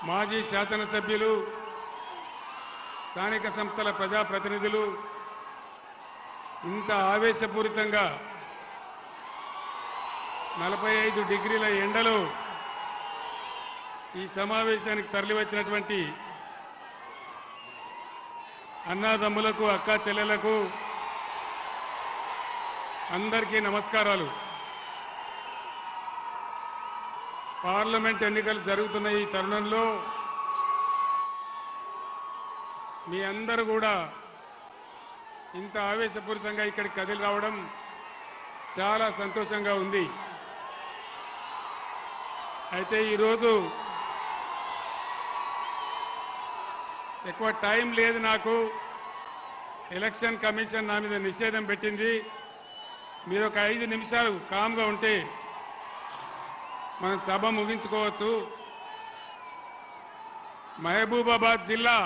మాజీ శాసనసభ్యులు, స్థానిక సంస్థల ప్రజాప్రతినిధులు ఇంత ఆవేశపూరితంగా 45 డిగ్రీల ఎండలో ఈ సమావేశానికి తరలివచ్చినటువంటి అన్నాదమ్ములకు, అక్కా చెల్లెలకు అందరికీ నమస్కారాలు. పార్లమెంట్ ఎన్నికలు జరుగుతున్న ఈ తరుణంలో మీ అందరూ కూడా ఇంత ఆవేశపూరితంగా ఇక్కడికి కదిలి రావడం చాలా సంతోషంగా ఉంది. అయితే ఈరోజు ఎక్కువ టైం లేదు నాకు. ఎలక్షన్ కమిషన్ నా మీద నిషేధం పెట్టింది. మీరు ఒక 5 నిమిషాలు కామ్గా ఉంటే మనం సభ ముగించుకోవచ్చు. మహబూబాబాద్ జిల్లా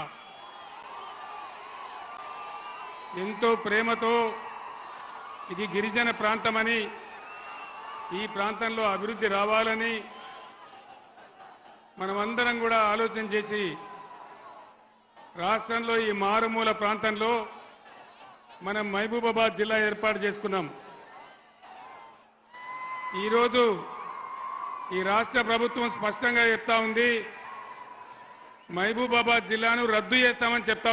ఎంతో ప్రేమతో ఇది గిరిజన ప్రాంతమని, ఈ ప్రాంతంలో అభివృద్ధి రావాలని మనమందరం కూడా ఆలోచన చేసి రాష్ట్రంలో ఈ మారుమూల ప్రాంతంలో మనం మహబూబాబాద్ జిల్లా ఏర్పాటు చేసుకున్నాం. ఈరోజు ఈ రాష్ట్ర ప్రభుత్వం స్పష్టంగా చెప్తా ఉంది, మహబూబాబాద్ జిల్లాను రద్దు చేస్తామని చెప్తా